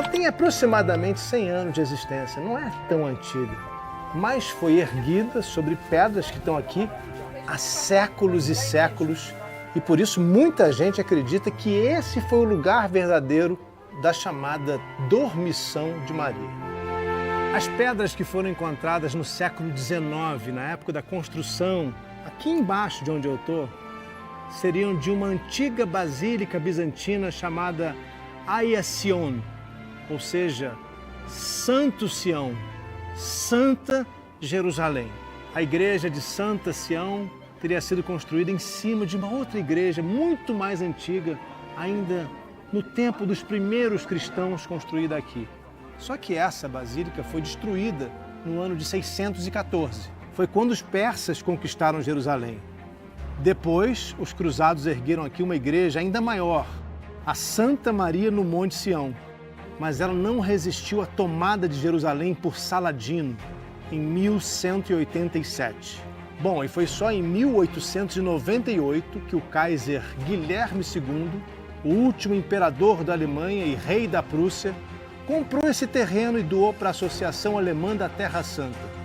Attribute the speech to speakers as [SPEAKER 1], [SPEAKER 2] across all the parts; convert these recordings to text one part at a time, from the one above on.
[SPEAKER 1] tem aproximadamente 100 anos de existência, não é tão antiga, mas foi erguida sobre pedras que estão aqui há séculos e séculos, e por isso muita gente acredita que esse foi o lugar verdadeiro da chamada dormição de Maria. As pedras que foram encontradas no século XIX, na época da construção, aqui embaixo de onde eu estou, seriam de uma antiga basílica bizantina chamada Hagia Sion, ou seja, Santo Sião, Santa Jerusalém. A igreja de Santa Sião teria sido construída em cima de uma outra igreja muito mais antiga, ainda no tempo dos primeiros cristãos construída aqui. Só que essa basílica foi destruída no ano de 614. Foi quando os persas conquistaram Jerusalém. Depois, os cruzados ergueram aqui uma igreja ainda maior, a Santa Maria no Monte Sião. Mas ela não resistiu à tomada de Jerusalém por Saladino em 1187. Bom, e foi só em 1898 que o Kaiser Guilherme II, o último imperador da Alemanha e rei da Prússia, comprou esse terreno e doou para a Associação Alemã da Terra Santa.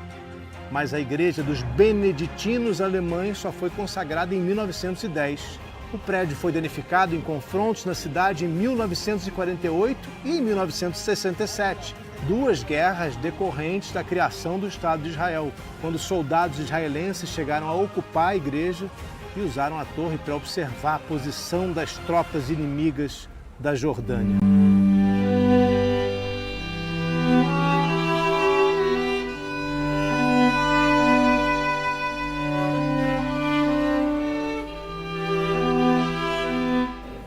[SPEAKER 1] Mas a igreja dos beneditinos alemães só foi consagrada em 1910. O prédio foi danificado em confrontos na cidade em 1948 e em 1967, duas guerras decorrentes da criação do Estado de Israel, quando soldados israelenses chegaram a ocupar a igreja e usaram a torre para observar a posição das tropas inimigas da Jordânia.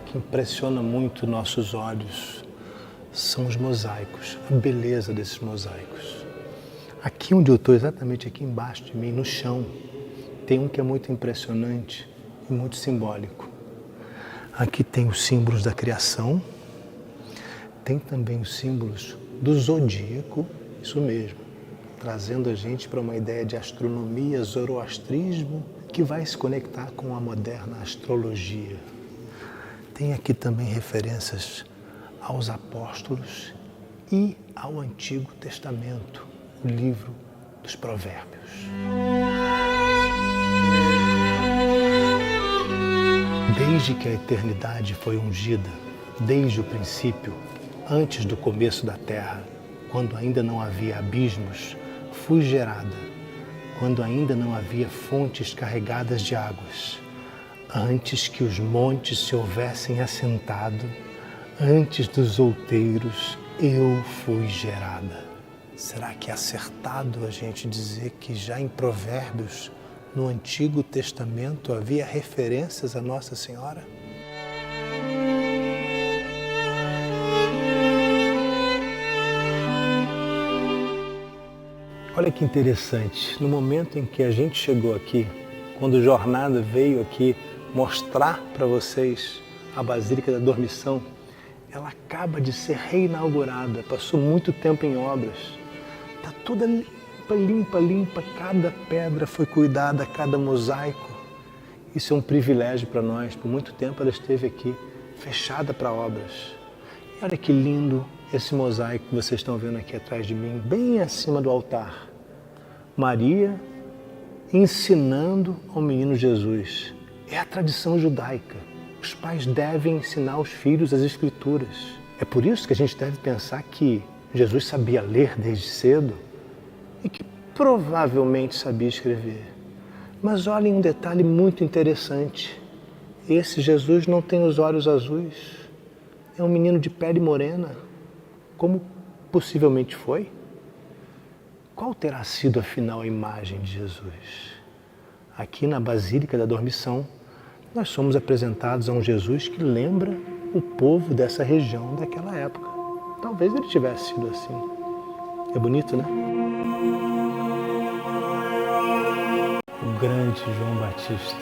[SPEAKER 1] O que impressiona muito nossos olhos são os mosaicos, a beleza desses mosaicos. Aqui onde eu estou, exatamente aqui embaixo de mim, no chão, tem um que é muito impressionante e muito simbólico. Aqui tem os símbolos da criação, tem também os símbolos do zodíaco, isso mesmo, trazendo a gente para uma ideia de astronomia, zoroastrismo, que vai se conectar com a moderna astrologia. Tem aqui também referências aos apóstolos e ao Antigo Testamento, o livro dos Provérbios. Desde que a eternidade foi ungida, desde o princípio, antes do começo da terra, quando ainda não havia abismos, fui gerada, quando ainda não havia fontes carregadas de águas, antes que os montes se houvessem assentado, antes dos outeiros, eu fui gerada. Será que é acertado a gente dizer que já em Provérbios, no Antigo Testamento, havia referências a Nossa Senhora? Olha que interessante, no momento em que a gente chegou aqui, quando o Jornada veio aqui mostrar para vocês a Basílica da Dormição, ela acaba de ser reinaugurada, passou muito tempo em obras. Está toda limpa, cada pedra foi cuidada, cada mosaico. Isso é um privilégio para nós, por muito tempo ela esteve aqui, fechada para obras. E olha que lindo esse mosaico que vocês estão vendo aqui atrás de mim, bem acima do altar. Maria ensinando ao menino Jesus. É a tradição judaica. Os pais devem ensinar aos filhos as Escrituras. É por isso que a gente deve pensar que Jesus sabia ler desde cedo e que provavelmente sabia escrever. Mas olhem um detalhe muito interessante. Esse Jesus não tem os olhos azuis. É um menino de pele morena. Como possivelmente foi? Qual terá sido afinal a imagem de Jesus? Aqui na Basílica da Dormição, nós somos apresentados a um Jesus que lembra o povo dessa região daquela época. Talvez ele tivesse sido assim. É bonito, né? O grande João Batista,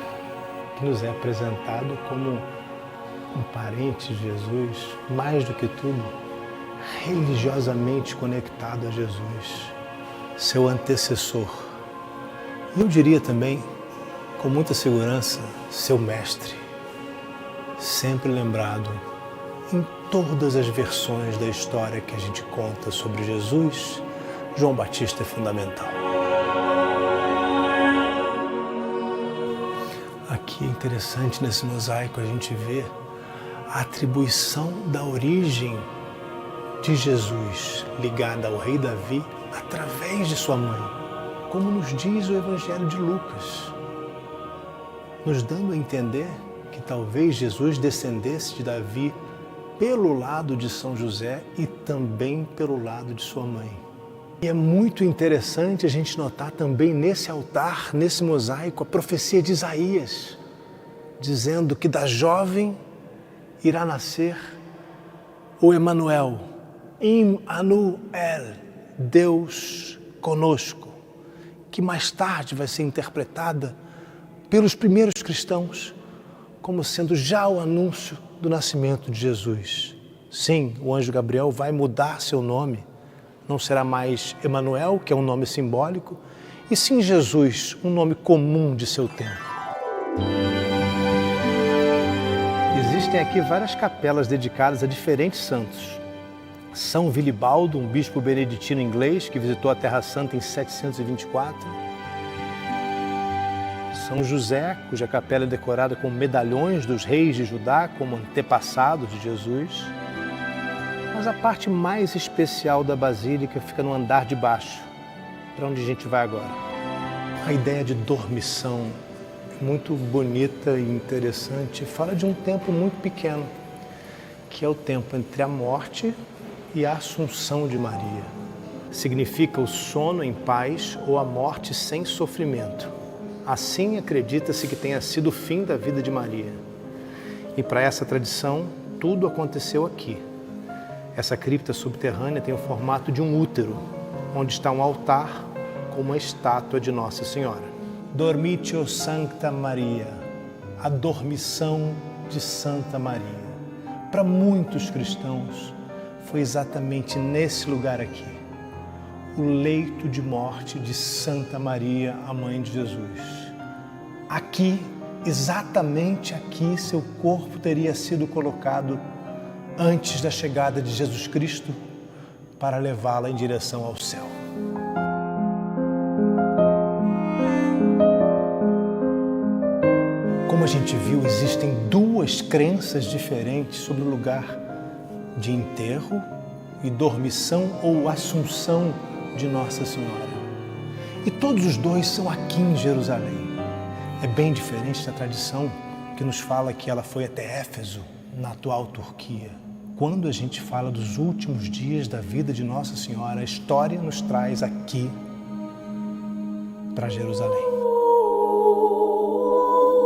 [SPEAKER 1] que nos é apresentado como um parente de Jesus, mais do que tudo, religiosamente conectado a Jesus, seu antecessor. E eu diria também, com muita segurança, seu mestre, sempre lembrado em todas as versões da história que a gente conta sobre Jesus, João Batista é fundamental. Aqui é interessante, nesse mosaico, a gente vê a atribuição da origem de Jesus ligada ao rei Davi através de sua mãe, como nos diz o Evangelho de Lucas, nos dando a entender que talvez Jesus descendesse de Davi pelo lado de São José e também pelo lado de sua mãe. E é muito interessante a gente notar também nesse altar, nesse mosaico, a profecia de Isaías, dizendo que da jovem irá nascer o Emanuel, Immanuel, Deus conosco, que mais tarde vai ser interpretada pelos primeiros cristãos como sendo já o anúncio do nascimento de Jesus. Sim, o anjo Gabriel vai mudar seu nome, não será mais Emanuel, que é um nome simbólico, e sim Jesus, um nome comum de seu tempo. Existem aqui várias capelas dedicadas a diferentes santos. São Vilibaldo, um bispo beneditino inglês que visitou a Terra Santa em 724. São José, cuja capela é decorada com medalhões dos reis de Judá, como antepassados de Jesus. Mas a parte mais especial da Basílica fica no andar de baixo, para onde a gente vai agora. A ideia de dormição, muito bonita e interessante, fala de um tempo muito pequeno, que é o tempo entre a morte e a Assunção de Maria. Significa o sono em paz ou a morte sem sofrimento. Assim acredita-se que tenha sido o fim da vida de Maria. E para essa tradição, tudo aconteceu aqui. Essa cripta subterrânea tem o formato de um útero, onde está um altar com uma estátua de Nossa Senhora. Dormitio Sancta Maria, a dormição de Santa Maria. Para muitos cristãos, foi exatamente nesse lugar aqui, o leito de morte de Santa Maria, a mãe de Jesus. Aqui, exatamente aqui, seu corpo teria sido colocado antes da chegada de Jesus Cristo para levá-la em direção ao céu. Como a gente viu, existem duas crenças diferentes sobre o lugar de enterro e dormição ou assunção de Nossa Senhora. E todos os dois são aqui em Jerusalém. É bem diferente da tradição que nos fala que ela foi até Éfeso, na atual Turquia. Quando a gente fala dos últimos dias da vida de Nossa Senhora, a história nos traz aqui para Jerusalém.